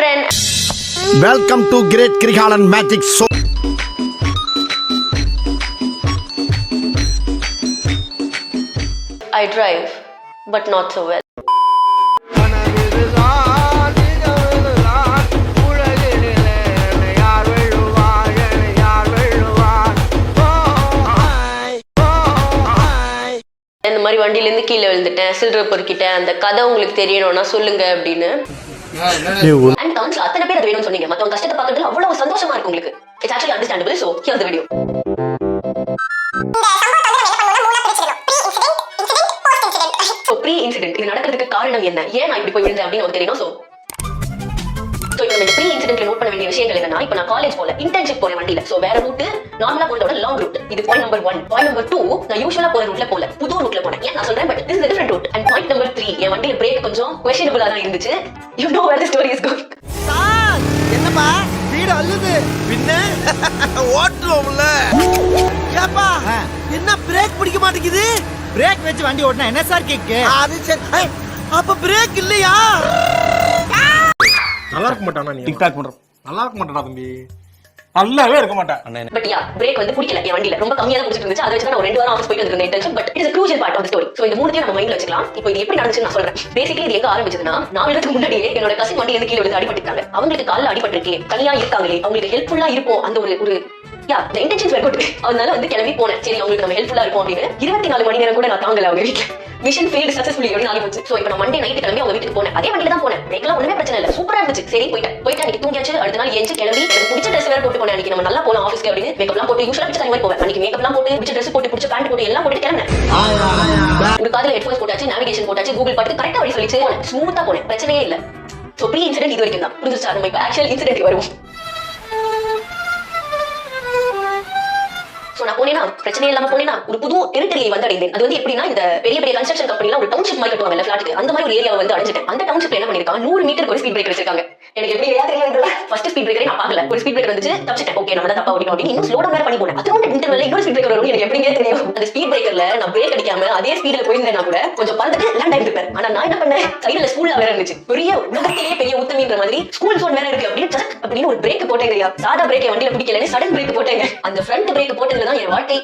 friend. Welcome to Great Krigalan Magic Show. I drive, but not so well. இந்த மாதிரி வண்டியிலேருந்து கீழே விழுந்துட்டேன், சில்லறை பொறுக்கிட்டேன், அந்த கதை உங்களுக்கு தெரியணும்னா சொல்லுங்க அப்படின்னு. அண்ட் கமெண்ட்ஸ்ல அத்தனை பேர் அது வேணும்னு சொன்னீங்க. மத்தவங்க கஷ்டத்தை பார்க்கறதுல அவ்வளவு சந்தோஷமா இருக்கு உங்களுக்கு. It's actually understandable. So here the video. Pre incident இது நடக்கிறதுக்கு காரணம் என்ன, ஏன் நான் இப்படி போய் விழுந்தேன் அப்படின்னு உங்களுக்கு தெரியணும். சோ இப்போ இந்த ப்ரீ இன்சிடென்ட்ல நோட் பண்ண வேண்டிய விஷயங்கள் என்னன்னா, இப்போ நான் காலேஜ் போல இன்டர்ன்ஷிப் போற வண்டியில. சோ வேற ரூட், நார்மலா போறதோட லாங் ரூட். இது பாயிண்ட் நம்பர் 1. பாயிண்ட் நம்பர் 2, நான் யூசுவலா போற ரூட்ல போல, புது ரூட்ல போனேன். ஏன் நான் சொல்றேன், but this is a different route. And point number 3, என் வண்டியில பிரேக் கொஞ்சம் questionable-ஆ தான் இருந்துச்சு. You know where the story is going. Sir என்னப்பா வீடு அள்ளுது பின்ன ஓட்டுறோம்ல. ஏப்பா என்ன பிரேக் பிடிக்க மாட்டேங்குது? பிரேக் வச்சு வண்டி ஓட்டினா என்ன சார் கேக்கு? அது சரி. அப்ப பிரேக் இல்லையா? நல்லா இருக்க மாட்டானா நீ டிக்டாக் பண்ற? நல்லா இருக்க மாட்டடா தம்பி, நல்லாவே இருக்க மாட்டேன். பட் யா பிரேக் வந்து பிடிக்கல என் வண்டியில, ரொம்ப கம்மியா தான் பிடிச்சிட்டு இருந்துச்சு. அதை வச்சு நான் ஒரு 2 வாரம் ஆஃபீஸ் போயிட்டு வந்திருந்தேன் internship. But it's a crucial part of the story. So இந்த மூணுத்தையும் நம்ம மைண்ட்ல வச்சுக்கலாம். இப்போ இது எப்படி நடந்துச்சுன்னு நான் சொல்றேன். பேசிக்கலி இது எங்க ஆரம்பிச்சதுன்னா, நான் விழுறதுக்கு முன்னாடியே என்னோட கசின் வண்டியில இருந்து கீழே விழுந்து அடிபட்டுட்டாங்க. அவங்களுக்கு கால்ல அடிபட்டிருக்கே, தனியா இருக்காங்களே, அவங்களுக்கு ஹெல்ப்ஃபுல்லா இருக்கும் அந்த ஒரு யா the intentions were good. அதனால வந்து கிளம்பி போனேன். சரி அவங்களுக்கு நம்ம ஹெல்ப்ஃபுல்லா இருக்கும் அப்படின்னு. 24 மணி நேரம் கூட நான் தாங்கல அவங்க வீட்டுல. மிஷன் ஃபெயில்ட் சக்சஸ்ஃபுல்லி அப்படின்னு ஆகி போச்சு. சோ இப்போ நான் மண்டே நைட் கிளம்பி அவங்க வீட்டுக்கு போனேன். அதே வண்டியில தான் போனேன். பிரேக்லாம் ஒண்ணுமே பிரச்சனை இல்ல, சூப்பரா இருந்துச்சு. சரி போயிட்டு அன்னைக்கு தூங்கியாச்சு. அடுத்த நாள் எஞ்சி கிளம்பி எனக்கு பிடிச்ச ட்ரெஸ் வேற போட்டு போனேன். அன்னைக்கு நம்ம நல்லா போலாம் ஆஃபீஸ்க்கு அப்படின்னு மேக்கப்லாம் போட்டு யூசுவலா பிடிச்ச மாதிரி போவேன். அன்னைக்கு மேக்கப்லாம் போட்டு பிடிச்ச ட்ரெஸ் போட்டு பிடிச்ச பேண்ட் போட்டு எல்லாம் போட்டு கிளம்பினேன். ஒரு காதுல ஹெட்ஃபோன்ஸ் போட்டாச்சு, நேவிகேஷன் போட்டாச்சு, கூகுள் பார்த்து கரெக்டா வழி சொல்லிச்சு. ஸ்மூத்தா போனேன், பிரச்சனையே இல்ல. சோ ப்ரீ இன்சிடென்ட் இது வரைக்கும் தான். புரிஞ்சுச்சா? நம்ம இப்போ ஆக்சுவல் இன்சிடென்ட் வருவோம். சோ நான் போனேனா, பிரச்சனை இல்லாம போனேனா, ஒரு புது டெரிட்டரியை வந்து அடைந்தேன். அது வந்து எப்படின்னா, இந்த பெரிய பெரிய கன்ஸ்ட்ரக்ஷன் கம்பெனிலாம் ஒரு டவுன்ஷிப் மாதிரி கட்டுவாங்கல்ல ஃபிளாட்டுக்கு, அந்த மாதிரி ஒரு ஏரியாவை வந்து அடைஞ்சிட்டேன். அந்த டவுன்ஷிப்ல என்ன பண்ணிருக்காங்க, 100 மீட்டருக்கு ஒரு ஸ்பீட் பிரேக்கர் வச்சிருக்காங்க. எனக்கு எப்படி தெரியாது, ஃபர்ஸ்ட் ஸ்பீட் பிரேக்கரை நான் பார்க்கல. ஒரு ஸ்பீட் பிரேக்கர் வந்துச்சு, தப்பிச்சிட்டேன். ஓகே நம்ம தான் தப்பா ஓடிட்டோம் அப்படின்னு இன்னும் ஸ்லோ டவுன் பண்ணி போனேன். அதோட இன்டர்வல்ல இன்னொரு ஸ்பீட் பிரேக்கர் வரும். எனக்கு எப்படிங்க தெரியும்? அந்த ஸ்பீட் பிரேக்கர்ல நான் பிரேக் அடிக்காம அதே ஸ்பீட்ல போயிருந்தேன்னா கூட கொஞ்சம் பறந்துட்டு லேண்ட் ஆகிருப்பேன். ஆனா நான் என்ன பண்ணேன், சைடுல ஸ்கூல்ல வேற இருந்துச்சு, பெரிய உலகத்திலேயே பெரிய உத்தமின்ற மாதிரி ஸ்கூல் ஜோன் வேற இருக்கு அப்படின்னு சக் அப்படின்னு ஒரு பிரேக் போட்டேங்கய்யா. சாதா பிரேக் வண்டியில பிடிக்கலன்னு சடன் பிரேக் போட்டேங்க. அந்த ஃப்ரண்ட் பிரேக் போட்டதுல தான் என் வாழ்க்கை.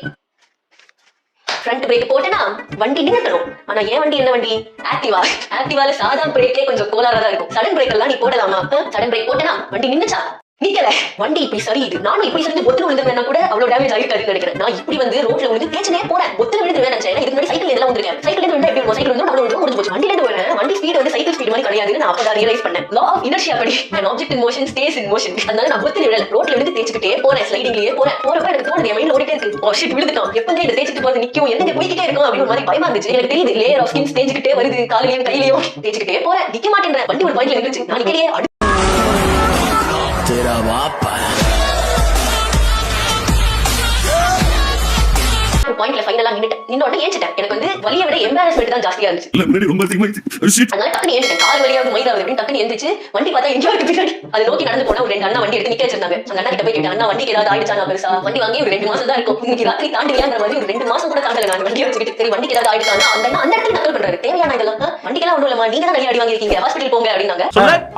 ஃப்ரண்ட் பிரேக் போட்டேனா வண்டி நின்னுட்டணும். ஆனா ஏன் வண்டி என்ன வண்டி, ஆக்டிவால சாதா பிரேக்கே கொஞ்சம் கோளாறா தான் இருக்கும். சடன் பிரேக் எல்லாம் நீ போடலாமா? சடன் பிரேக் போட்டேனா வண்டி நின்னுச்சா? நிக்கல. வண்டி இப்படி சரியுது. நானும் இப்படி சரிந்து பொத்து விழுந்துருந்தா கூட அவ்வளவு டேமேஜ் ஆகிருக்காதுன்னு நினைக்கிறேன். நான் இப்படி வந்து ரோட்ல விழுந்து தேய்ச்சனே போறேன். பொத்து விழுந்துருவேன் நினைச்சேன். இதுக்கு முன்னாடி சைக்கிள் இதெல்லாம் வந்திருக்கேன். சைக்கிள் இருந்து எப்படி இருக்கும், சைக்கிள் வந்து அவ்வளவு முடிஞ்சு போச்சு. வண்டில இருந்து வரேன், வண்டி ஸ்பீட் வந்து சைக்கிள் ஸ்பீட் மாதிரி கிடையாதுன்னு நான் அப்பதான் ரியலைஸ் பண்ணேன். லா ஆஃப் இனர்ஷியா படி an object in motion stays in motion. அதனால நான் பொத்து விழல, ரோட்ல விழுந்து தேய்ச்சிட்டே போறேன், ஸ்லைடிங்லயே போறேன். போறப்ப எனக்கு தோணுது, என் மைண்ட்ல ஓடிட்டே இருக்கு, ஓ ஷிட் விழுந்துட்டான், எப்பங்க இந்த தேய்ச்சிட்டு போறது நிக்கும், எங்க போய்கிட்டே இருக்கும் அப்படின்னு ஒரு மாதிரி பயமா இருந்துச்சு. எனக்கு தெரியுது லேயர் ஆஃப் ஸ்கின் தேய்ச்சிட்டே வருது, காலையிலயும் கையிலயும் தேய்ச்சிட்டே போறேன். நிக்க மாட்டேன், வண்டி ஒரு பாயிண்ட்ல இருந்துச்சு. நான் நிக்கலையே. பாயிண்ட்ல ஃபைனலா நின்னோட ஏஞ்சிட்டேன். எனக்கு வந்து வலியை விட எம்பாரஸ்மென்ட் தான் ஜாஸ்தியா இருந்துச்சு. அதனால டக்குனு ஏஞ்சிட்டேன். கால் வலியாவது மைதாவது அப்படின்னு டக்குனு எந்திரிச்சு வண்டி பார்த்தா எங்கேயோ இருக்கு பின்னாடி. அதை நோக்கி நடந்து போனா ஒரு 2 அண்ணா வண்டி எடுத்து நிக்க வச்சிருந்தாங்க. அந்த அண்ணா கிட்ட போய் கேட்டேன், அண்ணா வண்டிக்கு ஏதாவது ஆயிடுச்சா? பெருசா வண்டி வாங்கி ஒரு 2 மாசம் தான் இருக்கும், இன்னைக்கு ராத்திரி தாண்டியாங்கிற மாதிரி ஒரு 2 மாசம் கூட தாண்டல நான் வண்டியை வச்சுக்கிட்டு. சரி வண்டிக்கு ஏதாவது ஆயிடுச்சானா அந்த அண்ணா அந்த இடத்துல நக்கல் பண்றாரு. தேவையான இதெல்லாம் வண்டிக்கெல்லாம் ஒண்ணும் இல்லமா, நீங்க தான் நிறைய அடி வாங்கிருக்கீங்க, ஹாஸ்பிட்டல் போங்க அப்படின்னாங்க.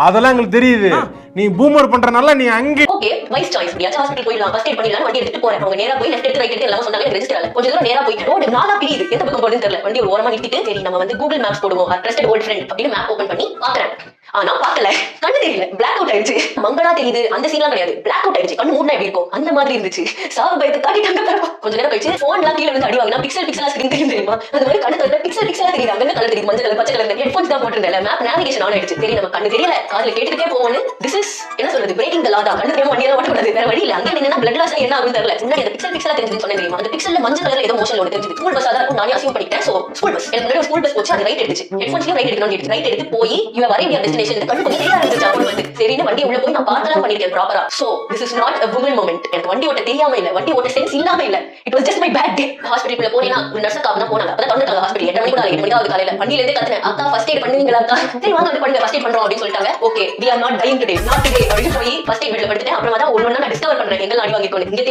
அதெல்லாம் எங்களுக்கு தெரியுது, நீ பூமர் பண்றனால நீ அங்கே ஓகே வைஸ் சாய்ஸ். அப்படியே ஹாஸ்பிட்டல் போயிடலாம், ஃபர்ஸ்ட் எய்ட் பண்ணிடலாம், வண்டி எடுத்துட்டு போறேன். அவங்க நேரா போய் லெஃப்ட் எடுத்து ரைட் எடுத்து எல்லாம் சொன்னாங்க. எனக்கு ரெஜிஸ்டர் ஆல கொஞ்சம் தூரம் நேரா போயிட்டு ரோடு நாலா பிரியுது, எந்த பக்கம் போறதுன்னு தெரியல. வண்டி ஒரு ஓரமா நிறுத்திட்டு சரி நம்ம வந்து கூகுள் மேப்ஸ் போடுவோம், ட்ரஸ்டட் ஓல்ட் ஃப்ரெண்ட் அப்படின்னு மேப் ஓபன் பண்ணி பாக்குறேன். ஆனா பாக்கல, கண்ணு தெரியல, பிளாக் அவுட் ஆயிடுச்சு. மங்களா தெரியுது, அந்த சீன்லாம் கிடையாது, பிளாக் அவுட் ஆயிடுச்சு. கண்ணு மூணா எப்படி இருக்கும் அந்த மாதிரி இருந்துச்சு. சாவு பயத்தை காட்டிட்டாங்க. கொஞ்ச நேரம் கழிச்சு போன்லாம் கீழே வந்து அடி வாங்கினா பிக்சலா ஸ்கிரீன் தெரியுமா, அந்த மாதிரி கண்ணு தவிர பிக்சலா தெரியுது. அங்க கலர் தெரியுது, மஞ்சள் கலர் பச்சை கலர். ஹெட்ஃபோன்ஸ் தான் போட்டிருந்தேன், மேப் நேவிகேஷன் ஆன் ஆயிடுச்சு. சரி நம்ம கண்ணு தெரியல, காதுல கேட்டுக்கிட்டே போவோம்னு திஸ் இஸ் என்ன சொல்றது, பிரேக்கிங் த லா தான். கண்ணு தெரியாம வண்டியெல்லாம் ஓட்டக்கூடாது, வேற வழி இல்ல. அங்கே நின்னா பிளட் லாஸ் என்ன ஆகும்னு தெரியல. முன்னாடி அந்த பிக்சலா தெரிஞ்சதுன்னு சொன்னேன் தெரியுமா, அந்த பிக்சல்ல மஞ்சள் கலர் ஏதோ மோஷன்ல ஒன்று தெரிஞ்சது. ஸ்கூல் பஸ் தான் இருக்கும் நானே அசியூம் பண்ணிட்டேன். சோ ஸ்கூல் பஸ் எனக்கு முன்னாடி ஸ்கூல் பஸ் போச்சு, அது ரைட் எடுத்துச்சு. ஹெட்ஃபோன்ஸ்லயும் ரைட் எடுக்கணும், ரைட் எடுத்து போய் இவ வர வேண்டிய டெஸ்டினேஷன் கண்ணு கொஞ்சம் சரியா இருந்துச்சு. அப்போ வந்து சரின்னு வண்டி உள்ள போய் அப்படின்னு நான் பார்க்கலாம் பண்ணிருக்கேன் ப்ராப்பரா. So this is not a woman moment. எனக்கு வண்டி ஓட்ட தெரியாம இல்ல, வண்டி ஓட்ட சென்ஸ் இல்லாம இல்ல. It was just my bad day. ஹாஸ்பிடல்ல போனேனா ஒரு நர்ஸ் அக்கா தான் போனாங்க. அப்பதான் திறந்துட்டாங்க ஹாஸ்பிடல். 8 மணிக்கு 8 மணிக்கு காலையில வண்டியில இருந்தே கத்துனேன், அக்கா ஃபர்ஸ்ட் எய்ட் பண்ணுவீங்களா அக்கா? சரி வாங்க வந்து பண்ணுங்க, ஃபர்ஸ்ட் எய்ட் பண்றோம் அப்படின்னு சொல்லிட்டாங்க. Okay we are not dying today, not today அப்படின்னு போய் ஃபர்ஸ்ட் எய்ட் வீட்ல படுத்துட்டேன். அப்புறமா தான் ஒண்ணு நான் டிஸ்கவர் பண்றேன் எங்க அடி வாங்கிக்கோன்னு. இங்க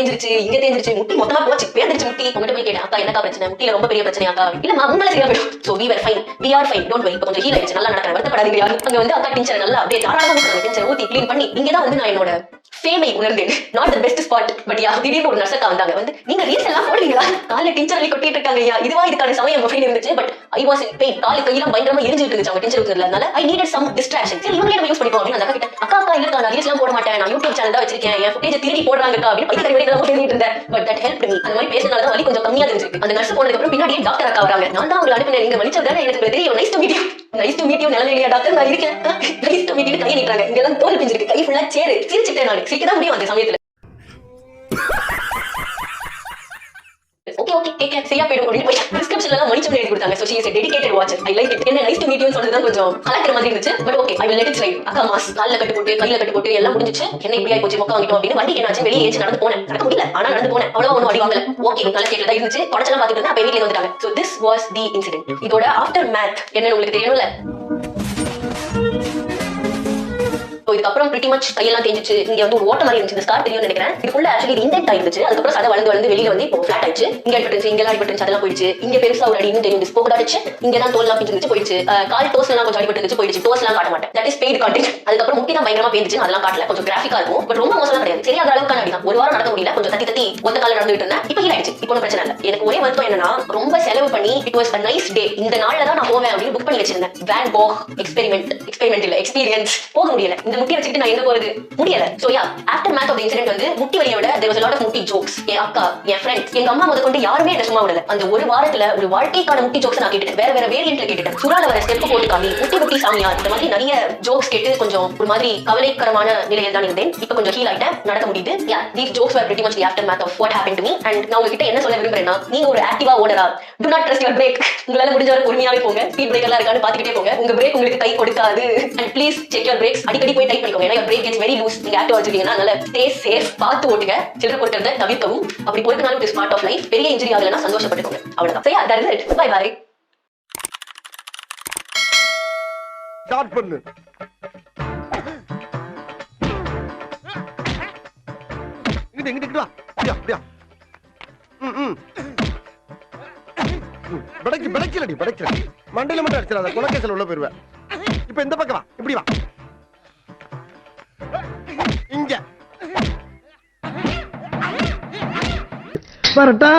தேஞ்சிருச்சு முட்டி மொத்தமா போச்சு, வேர்ந்துச்சு முட்டி. உங்ககிட்ட போய் கேட்டேன், அக்கா என்னக்கா பிரச்சனை, முட்டில ரொம்ப பெரிய பிரச்சனை அக்கா? இல்லம்மா உங்கள சரியா போயிடும். So we were fine, we are fine, don't worry. இப்போ கொஞ்சம் ஹீல் ஆயிடுச்சு, நல்லா நடக்கிறேன், வருத்தப்படாதீங்க யாரும். அங்க வந்து அக்கா டின்ச்சர் நல்லா அப்படியே தாராளமா ஊத்துறாங்க, டின்ச்சர் ஊத்தி க்ளீன் பண்ணி. இங்க தான் வந்து நான் என்னோட ஃபேமை உணர்ந்தேன். Not the best spot but yeah. திடீர்னு ஒரு நர்ஸ் அக்கா வந்தாங்க, வந்து நீங்க ரீல்ஸ் எல்லாம் போடுவீங்களா, கால்ல டின்ச்சர் அள்ளி கொட்டிட்டு இருக்காங்க ஐயா, இதுவா இதுக்கான சமயம் அப்படின்னு இருந்துச்சு. But I was in pain, காலு கையெல்லாம் பயங்கரமா எரிஞ்சிட்டு இருந்துச்சு அவங்க டின்ச்சர் ஊத்துறதுல. அதனால ஐ நீடட் சம் டிஸ்ட்ராக்ஷன். சரி இவங்களே நம்ம யூஸ் பண்ணிப்போம் அப்படின்னு அந்த அக்கா கிட்ட, அக்கா இல்லக்கா நான் ரீல்ஸ் எல்லாம் போட மாட்டேன், நான் யூடியூப் சேனல் தான் வச்சிருக்கேன், என் ஃபுட்டேஜ் திருடி போடுறாங்கக்கா அப்படின்னு பைத்தியக்காரி மாதிரி எல்லாம் பேசிட்டு இருந்தேன். But that helped me. அந்த மாதிரி பேசினால தான் வலி கொஞ்சம் கம்மியா இருந்துச்சு. அந்த நர்ஸ் போனதுக்கு அப்புறம் பின்னாடியே டாக்டர் அக்கா வராங்க. நான் தான் உங்களை அனுப்பினேன், நீங்க வலிச்சதானே எனக்கு தெரியும், nice to meet you, nice to meet you. நல்ல இல்லையா டாக்டர், நான் இருக்கேன், நைஸ் டு மீட் யூ. கையை நீட்டுறாங்க, இங்க தான் தோல் பிஞ்சிருக்கு, கை ஃபுல்லா சேரு. சிரிச்சிட்டேன், நான் சிரிக்க தான் முடியும் அந்த சமயத்துல. ஓகே டேக் கேர், சரியா போய்டும் அப்படின்னு போய் பிரிஸ்கிரிப்ஷன்ல எல்லாம் மணிச்சம் எழுதி கொடுத்தாங்க. So she is a dedicated watcher. I like it. என்ன நைஸ் டு மீட் யூ சொன்னது தான் கொஞ்சம் கலக்கிற மாதிரி இருந்துச்சு. But okay I will let it slide. அக்கா மாஸ் கால்ல கட்டு போட்டு கையில கட்டு போட்டு எல்லாம் முடிஞ்சிச்சு. என்ன இப்படி ஆயி போச்சு, மொக்க வாங்கிட்டோம் அப்படின்னு வண்டி என்னாச்சு, வெளியே ஏஞ்சி நடந்து போனேன். நடக்க முடியல, ஆனா நடந்து போனேன். அவ்வளவு ஒன்னும் அடி வாங்கல. ஓகே நல்ல கேட்ல தான் இருந்துச்சு. தொடச்சலாம் பாத்துட்டு இருந்தேன். அப்ப வீட்ல வந்துட்டாங்க. So this was the incident. இதோட ஆஃப்டர் மேத் என்னன்னு உங்களுக்கு தெரியணும்ல. இதுக்கப்புறம் pretty much கையெல்லாம் தேஞ்சிச்சு. இங்க வந்து ஒரு ஓட்ட மாதிரி இருந்துச்சு, இந்த ஸ்கார் தெரியும்னு நினைக்கிறேன். இதுக்குள்ள ஆக்சுவலி இது இண்டென்ட் ஆயிருந்துச்சு. அதுக்கப்புறம் சதை வளர்ந்து வெளியில வந்து இப்போ ஃபிளாட் ஆயிடுச்சு. இங்க அடிபட்டுச்சு, இங்க அடிபட்டுச்சு, அதெல்லாம் போயிடுச்சு. இங்க பெருசா ஒரு அடி இன்னும் தெரியும், ஸ்போக் அடிச்சு. இங்க தான் தோல்லாம் பிஞ்சிருச்சு, போயிடுச்சு. கால் டோஸ் எல்லாம் கொஞ்சம் அடிபட்டுச்சு, போயிடுச்சு. டோஸ் எல்லாம் காட்ட மாட்டேன், தட் இஸ் பெய்ட் கான்டென்ட். அதுக்கப்புறம் முட்டி தான் பயங்கரமா பேந்துச்சு, அதெல்லாம் காட்டல. கொஞ்சம் கிராஃபிக்கா இருக்கும், பட் ரொம்ப மோசமா கிடையாது. சரியா அளவுக்கான அடி தான். ஒரு வாரம் நடக்க முடியல, கொஞ்சம் தத்தி ஒத்த கால நடந்துட்டு இருந்தேன். இப்போ ஹீல் ஆயிடுச்சு, இப்போ பிரச்சனை இல்ல. எனக்கு ஒரே வருத்தம் என்னன்னா, ரொம்ப செலவு பண்ணி it was a nice day, இந்த நாள்ல தான் நான் போவேன் அப்படின்னு புக் பண்ணி வச்சிருந்தேன். வேன் கோக் எக்ஸ்பெரிமெண்ட் இல்ல எக்ஸ்பீரியன்ஸ் போக முடியல. இந்த முட்டி வச்சுக்கிட்டு நான் எங்க போறது, முடியல. So yeah aftermath of the incident வந்து முட்டி வலியை விட there was a lot of முட்டி ஜோக்ஸ். என் அக்கா, என் ஃப்ரெண்ட்ஸ், எங்க அம்மா முதற்கொண்டு யாருமே என்ன சும்மா விடல. அந்த ஒரு வாரத்துல ஒரு வாழ்க்கைக்கான முட்டி ஜோக்ஸ் நான் கேட்டுட்டேன். வேற வேரியன்ட்ல கேட்டுட்டேன். சுறால வர ஸ்டெப் போட்டு காமி, முட்டி சாமியார், இந்த மாதிரி நிறைய ஜோக்ஸ் கேட்டு கொஞ்சம் ஒரு மாதிரி கவலைக்கரமான நிலையில் தான் இருந்தேன். இப்போ கொஞ்சம் ஹீல் ஆயிட்டேன், நடக்க முடியுது. யா these jokes were pretty much the aftermath of what happened to me. and நான் உங்ககிட்ட என்ன சொல்ல விரும்புறேன்னா, நீங்க ஒரு ஆக்டிவா ஓடரா, do not trust your brake. உங்களால முடிஞ்ச வரை பொறுமையாவே போங்க. ஸ்பீட் பிரேக் எல்லாம் இருக்கான்னு பாத்துக்கிட்டே போங்க. உங்க பிரேக் உங்களுக்கு கை கொடுக்காது. and please check your brakes. அடிக்கடி போய் டைட் பண்ணிக்கோங்க. ஏன்னா your brake gets very loose. நீங்க ஆக்டிவா வச்சிருக்கீங்கன்னா அதனால stay safe, பார்த்து ஓட்டுங்க. சில்லறை பொறுக்கிறத தவிர்க்கவும். அப்படி பொறுக்கனாலும் it is part of life. பெரிய இன்ஜுரி ஆகலன்னா சந்தோஷப்பட்டுக்கோங்க. அவ்வளவுதான். சரியா, that is it. bye bye. Start பண்ணு. இங்கிட்டு வா. அப்படியா படைக்கலடி மண்டையில மட்டும் அடிச்சிடாத, குலக்கேசல் உள்ள போயிருவேன். இப்ப இந்த பக்கம் வா, இப்படி வா. இங்க வரட்டா.